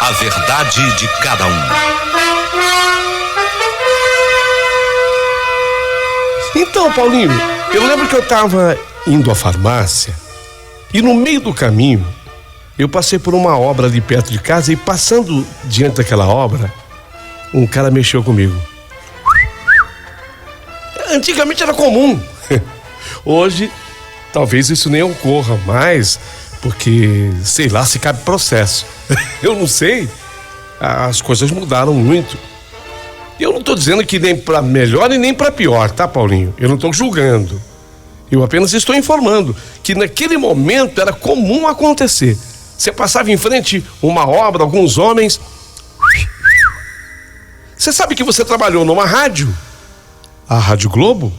A verdade de cada um. Então, Paulinho, eu lembro que eu estava indo à farmácia e no meio do caminho eu passei por uma obra ali perto de casa e passando diante daquela obra, um cara mexeu comigo. Antigamente era comum. Hoje, talvez isso nem ocorra mais, porque, sei lá, se cabe processo. Eu não sei. As coisas mudaram muito. Eu não estou dizendo que nem para melhor e nem para pior, tá, Paulinho? Eu não estou julgando. Eu apenas estou informando que naquele momento era comum acontecer. Você passava em frente uma obra, alguns homens. Você sabe que você trabalhou numa rádio? A Rádio Globo,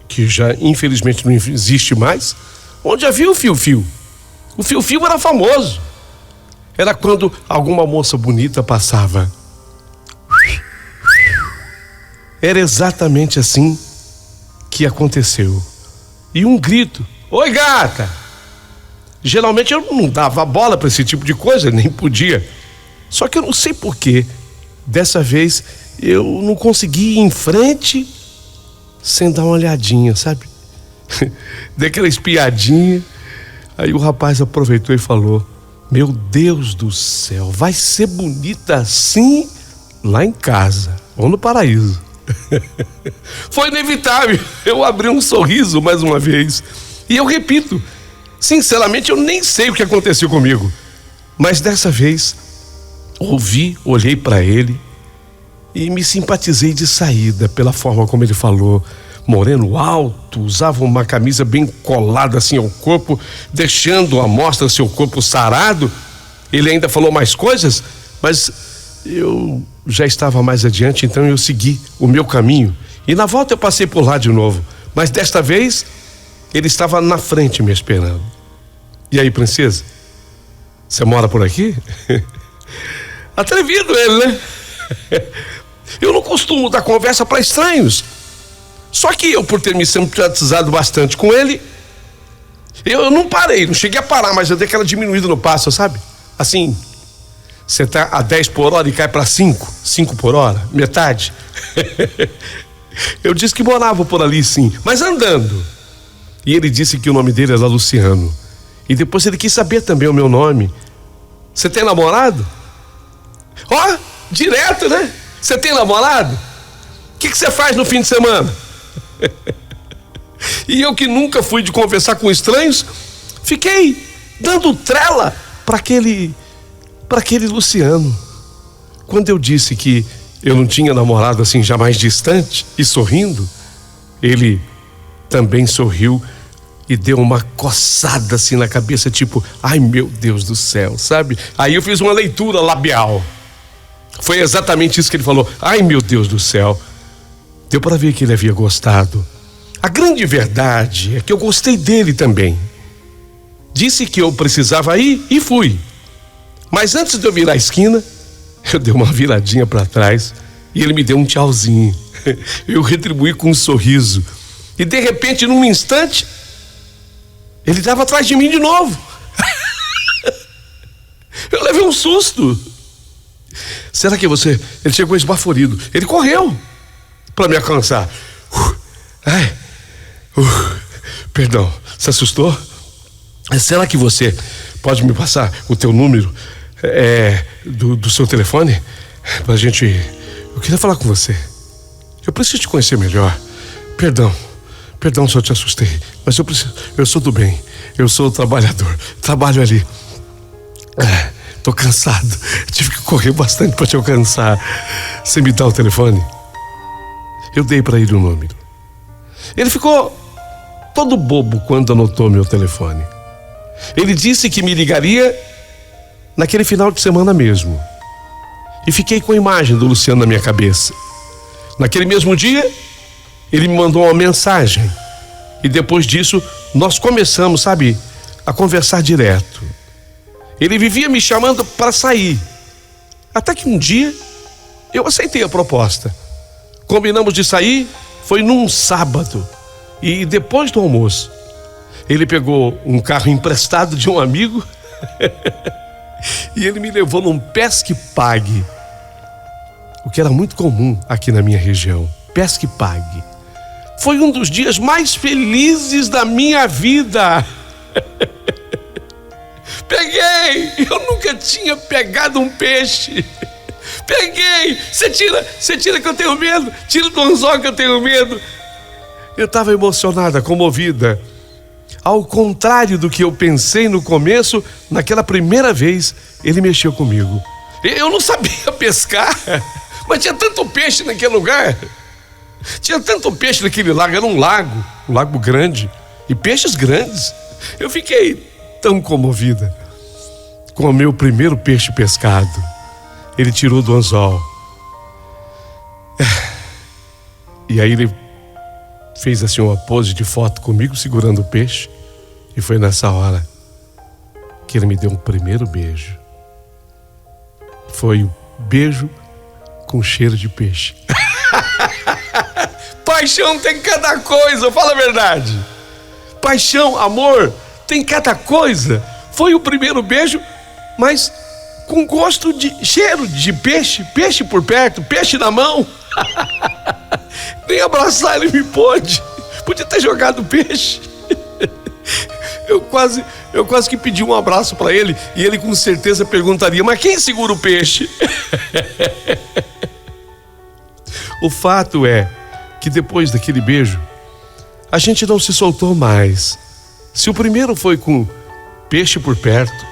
que já infelizmente não existe mais, onde havia o fio-fio. O fio-fio era famoso. Era quando alguma moça bonita passava. Era exatamente assim que aconteceu. E um grito: "Oi, gata!" Geralmente eu não dava bola para esse tipo de coisa, nem podia. Só que eu não sei porquê. Dessa vez eu não consegui ir em frente sem dar uma olhadinha, sabe? Dei aquela espiadinha. Aí o rapaz aproveitou e falou: "Meu Deus do céu, vai ser bonita assim lá em casa ou no paraíso." Foi inevitável. Eu abri um sorriso mais uma vez. E eu repito, sinceramente eu nem sei o que aconteceu comigo. Mas dessa vez, olhei para ele e me simpatizei de saída pela forma como ele falou. Moreno alto, usava uma camisa bem colada assim ao corpo, deixando à mostra seu corpo sarado. Ele ainda falou mais coisas, mas eu já estava mais adiante, então eu segui o meu caminho. E na volta eu passei por lá de novo, mas desta vez ele estava na frente me esperando. "E aí, princesa? Você mora por aqui?" Atrevido ele, né? Eu não costumo dar conversa para estranhos. Só que eu, por ter me simpatizado bastante com ele, eu não parei, não cheguei a parar, mas eu dei aquela diminuída no passo, sabe? Assim, você tá a 10 por hora e cai para 5 por hora, metade. Eu disse que morava por ali, sim, mas andando. E ele disse que o nome dele era Luciano. E depois ele quis saber também o meu nome. "Você tem namorado?" Ó, direto, né? "Você tem namorado? O que você faz no fim de semana?" E eu, que nunca fui de conversar com estranhos, fiquei dando trela para aquele Luciano. Quando eu disse que eu não tinha namorado assim já mais distante e sorrindo, ele também sorriu e deu uma coçada assim na cabeça, tipo, "Ai, meu Deus do céu", sabe? Aí eu fiz uma leitura labial. Foi exatamente isso que ele falou: "Ai, meu Deus do céu." Deu para ver que ele havia gostado. A grande verdade é que eu gostei dele também. Disse que eu precisava ir e fui. Mas antes de eu virar a esquina, eu dei uma viradinha para trás e ele me deu um tchauzinho. Eu retribuí com um sorriso. E de repente, num instante, ele estava atrás de mim de novo. Eu levei um susto. Será que Ele chegou esbaforido. Ele correu para me alcançar. Perdão, se assustou? Será que você pode me passar o teu número do seu telefone? Pra gente... Eu queria falar com você. Eu preciso te conhecer melhor. Perdão se eu te assustei, mas eu sou do bem. Eu sou trabalhador. Trabalho ali. Tô cansado. Tive que correr bastante para te alcançar. Você me dá o telefone? Eu dei para ele o número. Ele ficou todo bobo quando anotou meu telefone. Ele disse que me ligaria naquele final de semana mesmo. E fiquei com a imagem do Luciano na minha cabeça. Naquele mesmo dia, ele me mandou uma mensagem. E depois disso, nós começamos, sabe, a conversar direto. Ele vivia me chamando para sair. Até que um dia, eu aceitei a proposta. Combinamos de sair, foi num sábado. E depois do almoço, ele pegou um carro emprestado de um amigo E ele me levou num pesque-pague, o que era muito comum aqui na minha região. Pesque-pague. Foi um dos dias mais felizes da minha vida. Peguei! Eu nunca tinha pegado um peixe. Peguei! Você tira que eu tenho medo. Tira do anzol que eu tenho medo. Eu estava emocionada, comovida. Ao contrário do que eu pensei no começo, naquela primeira vez, ele mexeu comigo. Eu não sabia pescar, mas tinha tanto peixe naquele lugar. Tinha tanto peixe naquele lago, era um lago grande, e peixes grandes. Eu fiquei tão comovida com o meu primeiro peixe pescado. Ele tirou do anzol. E aí ele fez assim uma pose de foto comigo, segurando o peixe. E foi nessa hora que ele me deu um primeiro beijo. Foi um beijo com cheiro de peixe. Paixão tem cada coisa, fala a verdade. Paixão, amor, tem cada coisa. Foi o primeiro beijo, mas com gosto de cheiro de peixe. Peixe por perto, peixe na mão. Nem abraçar ele me pôde. Podia ter jogado peixe. Eu quase que pedi um abraço para ele, e ele com certeza perguntaria: mas quem segura o peixe? O fato é que depois daquele beijo, a gente não se soltou mais. Se o primeiro foi com peixe por perto,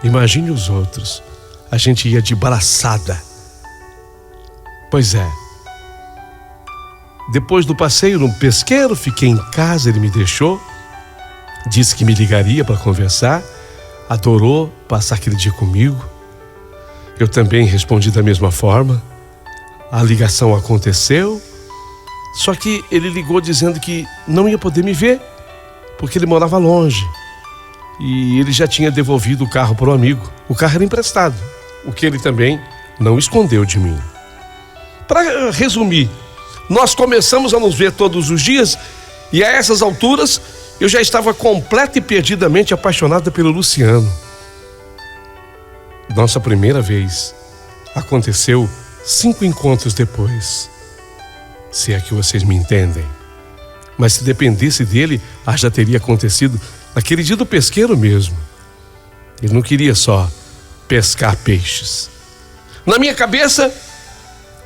imagine os outros. A gente ia de braçada. Pois é. Depois do passeio no pesqueiro, fiquei em casa, ele me deixou. Disse que me ligaria para conversar. Adorou passar aquele dia comigo. Eu também respondi da mesma forma. A ligação aconteceu. Só que ele ligou dizendo que não ia poder me ver, porque ele morava longe. E ele já tinha devolvido o carro para o amigo. O carro era emprestado, o que ele também não escondeu de mim. Para resumir, nós começamos a nos ver todos os dias, e a essas alturas eu já estava completa e perdidamente apaixonada pelo Luciano. Nossa primeira vez aconteceu 5 encontros depois. Se é que vocês me entendem. Mas se dependesse dele, já teria acontecido naquele dia do pesqueiro mesmo. Ele não queria só pescar peixes. Na minha cabeça,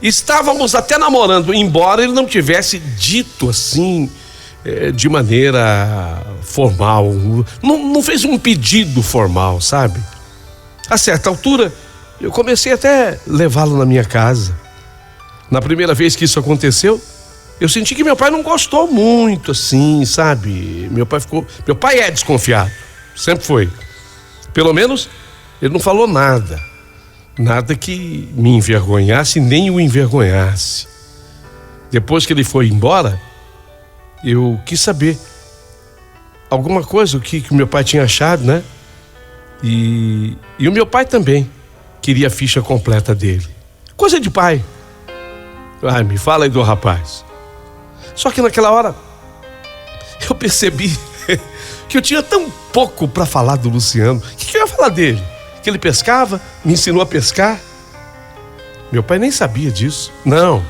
estávamos até namorando, embora ele não tivesse dito assim, de maneira formal. Não fez um pedido formal, sabe? A certa altura, eu comecei até a levá-lo na minha casa. Na primeira vez que isso aconteceu, eu senti que meu pai não gostou muito, assim, sabe? Meu pai é desconfiado, sempre foi. Pelo menos, ele não falou nada. Nada que me envergonhasse, nem o envergonhasse. Depois que ele foi embora, eu quis saber alguma coisa, o que o meu pai tinha achado, né? E o meu pai também queria a ficha completa dele. Coisa de pai. Ai, me fala aí do rapaz. Só que naquela hora eu percebi que eu tinha tão pouco para falar do Luciano. O que eu ia falar dele? Que ele pescava, me ensinou a pescar. Meu pai nem sabia disso. Não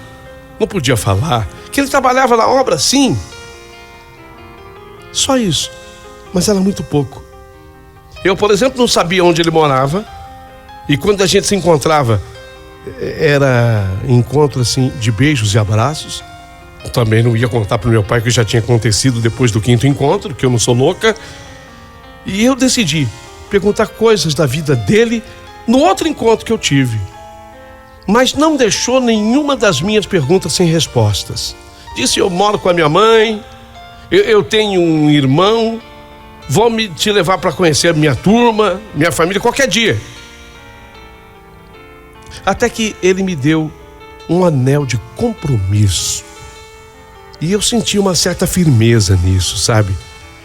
podia falar. Que ele trabalhava na obra, sim. Só isso. Mas era muito pouco. Eu, por exemplo, não sabia onde ele morava. E quando a gente se encontrava, era encontro assim de beijos e abraços. Eu também não ia contar para o meu pai que já tinha acontecido depois do 5º encontro, que eu não sou louca. E eu decidi perguntar coisas da vida dele no outro encontro que eu tive. Mas não deixou nenhuma das minhas perguntas sem respostas. Disse: eu moro com a minha mãe, eu tenho um irmão, vou te levar para conhecer a minha turma, minha família, qualquer dia. Até que ele me deu um anel de compromisso. E eu senti uma certa firmeza nisso, sabe?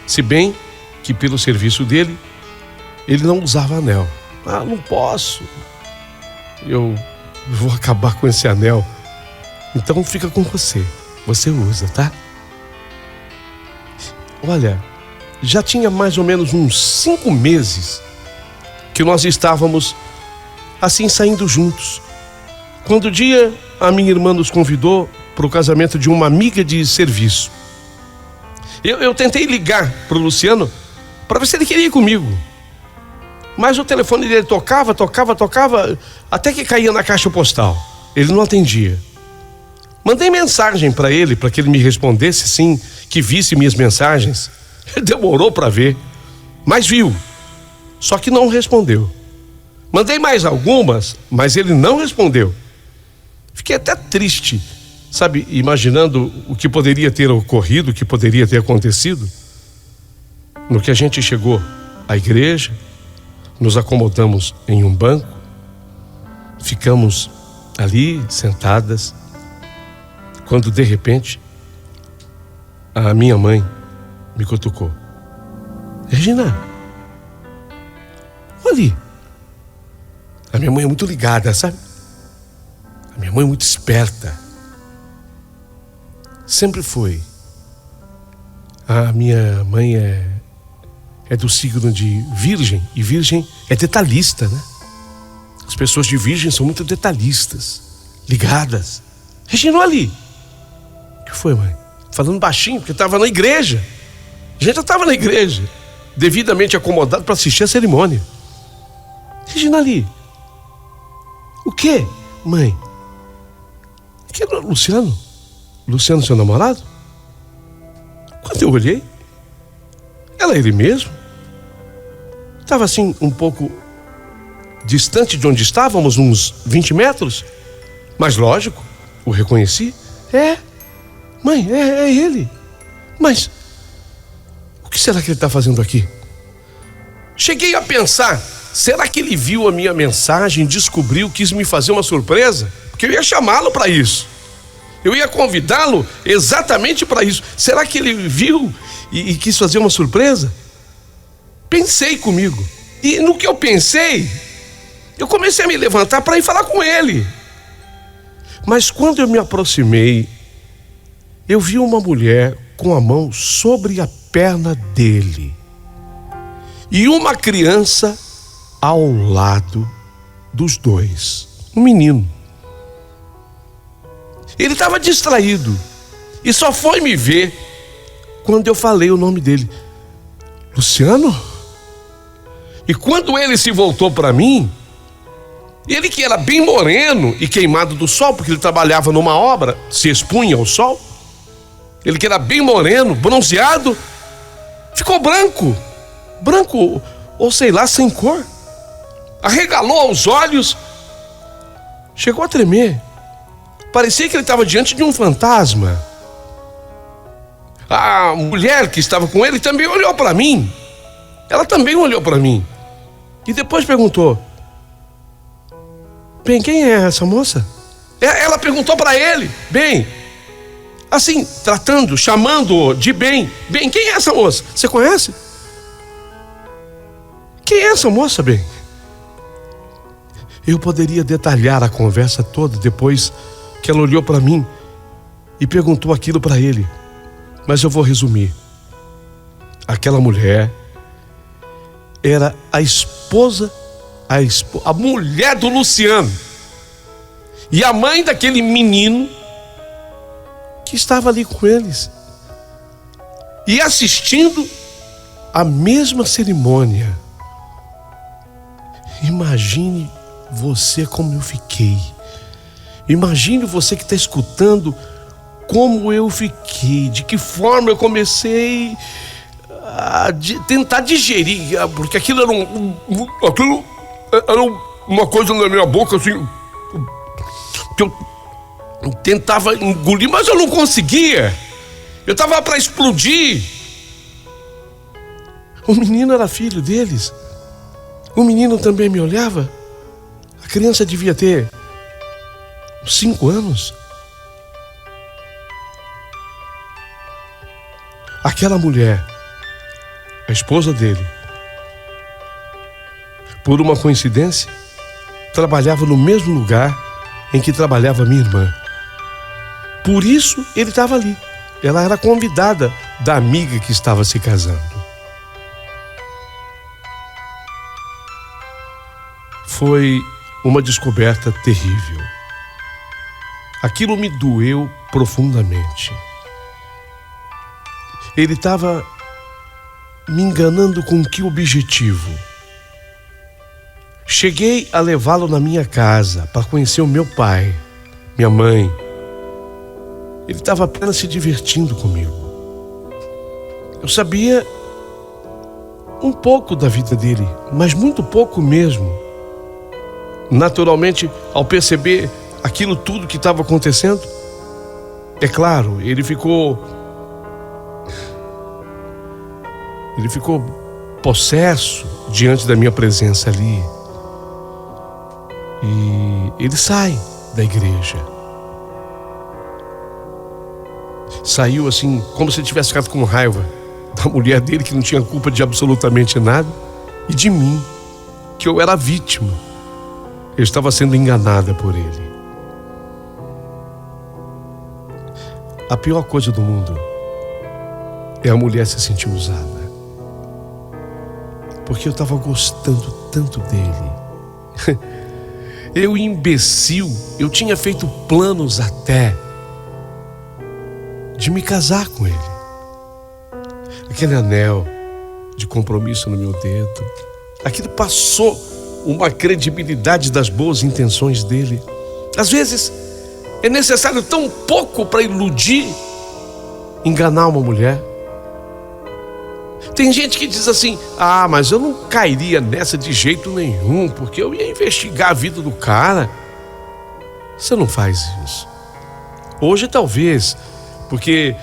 Se bem que pelo serviço dele, ele não usava anel. Não posso. Eu vou acabar com esse anel. Então fica com você. Você usa, tá? Olha, já tinha mais ou menos uns 5 meses que nós estávamos assim saindo juntos. Quando o dia a minha irmã nos convidou para o casamento de uma amiga de serviço. Eu tentei ligar para o Luciano para ver se ele queria ir comigo. Mas o telefone dele tocava, até que caía na caixa postal. Ele não atendia. Mandei mensagem para ele, para que ele me respondesse sim, que visse minhas mensagens. Ele demorou para ver, mas viu. Só que não respondeu. Mandei mais algumas, mas ele não respondeu. Fiquei até triste, sabe, imaginando o que poderia ter ocorrido, o que poderia ter acontecido. No que a gente chegou à igreja, nos acomodamos em um banco, ficamos ali sentadas, quando de repente a minha mãe me cutucou. Regina, olha ali. A minha mãe é muito ligada, sabe? A minha mãe é muito esperta. Sempre foi. A minha mãe é do signo de Virgem, e Virgem é detalhista, né? As pessoas de Virgem são muito detalhistas, ligadas. Regina, olha ali. O que foi, mãe? Falando baixinho, porque estava na igreja. A gente já estava na igreja, devidamente acomodado para assistir a cerimônia. Regina, ali. O quê, mãe? Que era Luciano? Luciano, seu namorado? Quando eu olhei, era ele mesmo. Estava assim um pouco distante de onde estávamos, uns 20 metros. Mas lógico, o reconheci. Mãe, é ele. Mas o que será que ele está fazendo aqui? Cheguei a pensar, será que ele viu a minha mensagem, descobriu, quis me fazer uma surpresa? Porque eu ia chamá-lo para isso. Eu ia convidá-lo exatamente para isso. Será que ele viu e quis fazer uma surpresa? Pensei comigo. E no que eu pensei, eu comecei a me levantar para ir falar com ele. Mas quando eu me aproximei, eu vi uma mulher com a mão sobre a perna dele e uma criança ao lado dos dois, um menino. Ele estava distraído e só foi me ver quando eu falei o nome dele, Luciano. E quando ele se voltou para mim, ele que era bem moreno e queimado do sol, porque ele trabalhava numa obra, se expunha ao sol, ele que era bem moreno, bronzeado, ficou branco, ou sei lá, sem cor. Arregalou os olhos, chegou a tremer. Parecia que ele estava diante de um fantasma. A mulher que estava com ele também olhou para mim. Ela também olhou para mim. E depois perguntou: bem, quem é essa moça? Ela perguntou para ele, bem, assim, tratando, chamando-o de bem. Bem, quem é essa moça? Você conhece? Quem é essa moça, bem? Eu poderia detalhar a conversa toda depois que ela olhou para mim e perguntou aquilo para ele, mas eu vou resumir. Aquela mulher era a mulher do Luciano e a mãe daquele menino que estava ali com eles e assistindo a mesma cerimônia. Imagine você como eu fiquei. Imagine você que está escutando como eu fiquei, de que forma eu comecei a tentar digerir, porque aquilo era uma coisa na minha boca assim, que eu tentava engolir, mas eu não conseguia. Eu estava para explodir. O menino era filho deles. O menino também me olhava. A criança devia ter 5 anos. Aquela mulher, a esposa dele, por uma coincidência, trabalhava no mesmo lugar em que trabalhava minha irmã. Por isso ele estava ali. Ela era convidada da amiga que estava se casando. Foi uma descoberta terrível. Aquilo me doeu profundamente. Ele estava me enganando com que objetivo? Cheguei a levá-lo na minha casa para conhecer o meu pai, minha mãe. Ele estava apenas se divertindo comigo. Eu sabia um pouco da vida dele, mas muito pouco mesmo. Naturalmente, ao perceber aquilo tudo que estava acontecendo, é claro, ele ficou possesso diante da minha presença ali. E ele sai da igreja. Saiu assim, como se ele tivesse ficado com raiva da mulher dele, que não tinha culpa de absolutamente nada, e de mim, que eu era a vítima. Eu estava sendo enganada por ele. A pior coisa do mundo é a mulher se sentir usada. Porque eu estava gostando tanto dele. Eu, imbecil, eu tinha feito planos até de me casar com ele. Aquele anel de compromisso no meu dedo, aquilo passou uma credibilidade das boas intenções dele. Às vezes é necessário tão pouco para iludir, enganar uma mulher. Tem gente que diz assim: ah, mas eu não cairia nessa de jeito nenhum, porque eu ia investigar a vida do cara. Você não faz isso. Hoje talvez, porque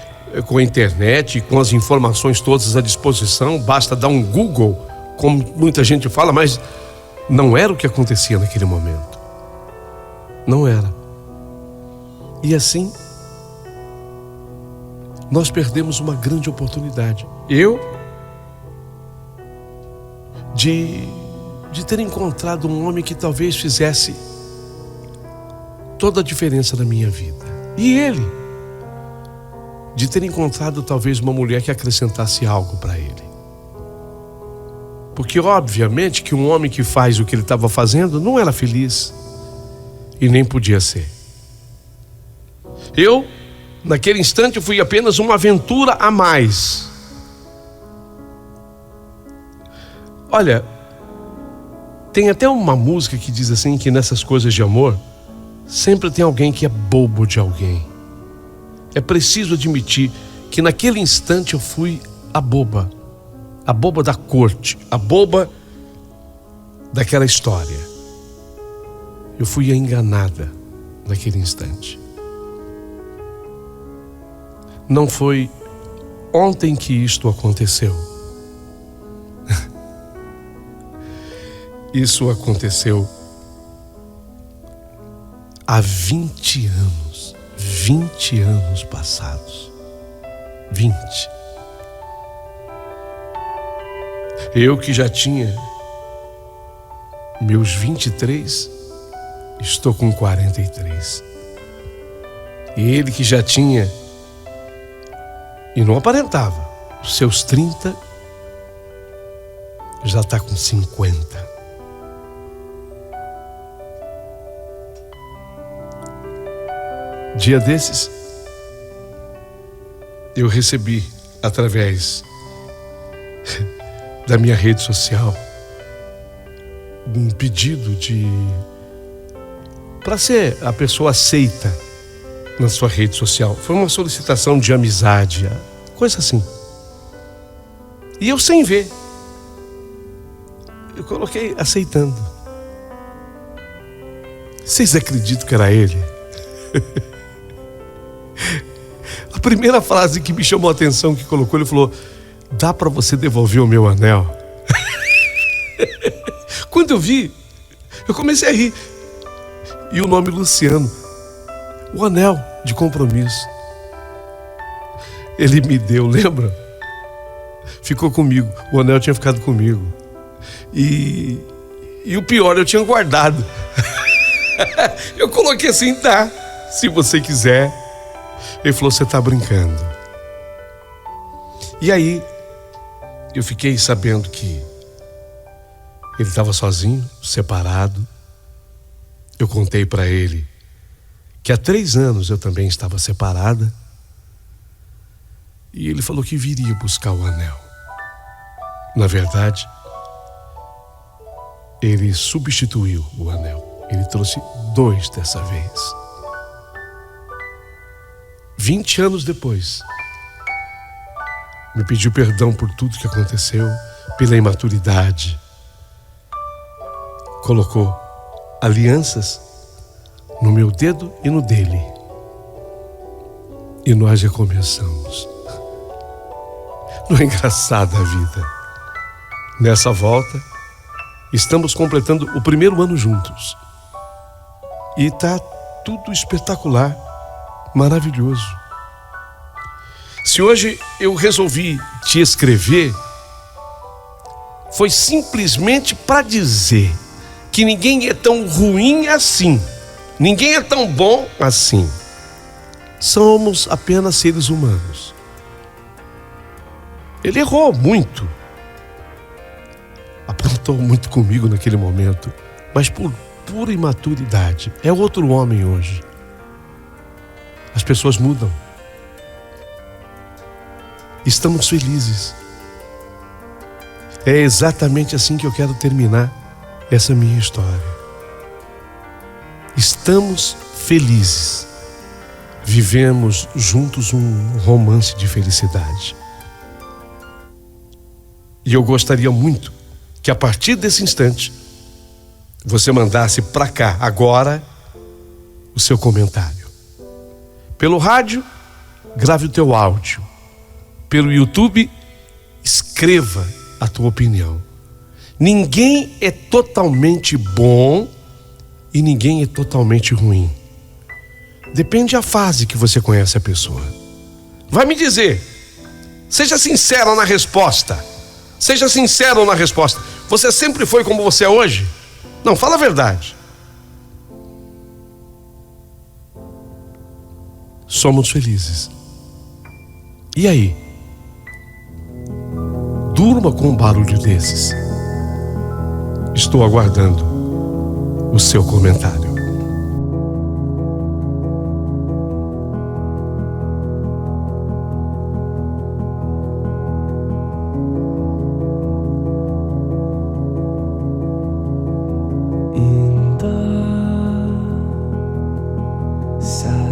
com a internet, com as informações todas à disposição, basta dar um Google, como muita gente fala, mas não era o que acontecia naquele momento. Não era. E assim, nós perdemos uma grande oportunidade. De ter encontrado um homem que talvez fizesse toda a diferença na minha vida. E ele, de ter encontrado talvez uma mulher que acrescentasse algo para ele. Porque obviamente que um homem que faz o que ele estava fazendo não era feliz. E nem podia ser. Eu, naquele instante, fui apenas uma aventura a mais. Olha, tem até uma música que diz assim, que nessas coisas de amor, sempre tem alguém que é bobo de alguém. É preciso admitir que naquele instante eu fui a boba da corte, a boba daquela história. Eu fui a enganada naquele instante. Não foi ontem que isto aconteceu. Isso aconteceu há 20 anos. 20 anos passados. 20. Eu que já tinha meus 23, estou com 43. E ele que já tinha, e não aparentava, os seus 30, já está com 50. Dia desses, eu recebi, através da minha rede social, um pedido para ser a pessoa aceita na sua rede social. Foi uma solicitação de amizade, coisa assim. E eu, sem ver, eu coloquei aceitando. Vocês acreditam que era ele? A primeira frase que me chamou a atenção, que colocou, ele falou: dá para você devolver o meu anel? Quando eu vi, eu comecei a rir. E o nome Luciano, o anel de compromisso. Ele me deu, lembra? Ficou comigo, o anel tinha ficado comigo. E o pior, eu tinha guardado. Eu coloquei assim: tá, se você quiser. Ele falou: você tá brincando. E aí, eu fiquei sabendo que Ele estava sozinho, separado. Eu contei para ele que há 3 anos eu também estava separada. E ele falou que viria buscar o anel. Na verdade, ele substituiu o anel. Ele trouxe 2 dessa vez. 20 anos depois, me pediu perdão por tudo que aconteceu, pela imaturidade. Colocou alianças no meu dedo e no dele. E nós recomeçamos. Não é engraçada a vida? Nessa volta, estamos completando o 1º ano juntos. E está tudo espetacular, maravilhoso. Se hoje eu resolvi te escrever, foi simplesmente para dizer que ninguém é tão ruim assim, ninguém é tão bom assim. Somos apenas seres humanos. Ele errou muito, aprontou muito comigo naquele momento, mas por pura imaturidade. É outro homem hoje. As pessoas mudam. Estamos felizes. É exatamente assim que eu quero terminar essa minha história. Estamos felizes. Vivemos juntos um romance de felicidade. E eu gostaria muito que a partir desse instante você mandasse para cá agora o seu comentário. Pelo rádio, grave o teu áudio. Pelo YouTube, escreva a tua opinião. Ninguém é totalmente bom e ninguém é totalmente ruim. Depende da fase que você conhece a pessoa. Vai me dizer, seja sincero na resposta. Seja sincero na resposta. Você sempre foi como você é hoje? Não, fala a verdade. Somos felizes. E aí? Durma com um barulho desses. Estou aguardando o seu comentário. In the silence.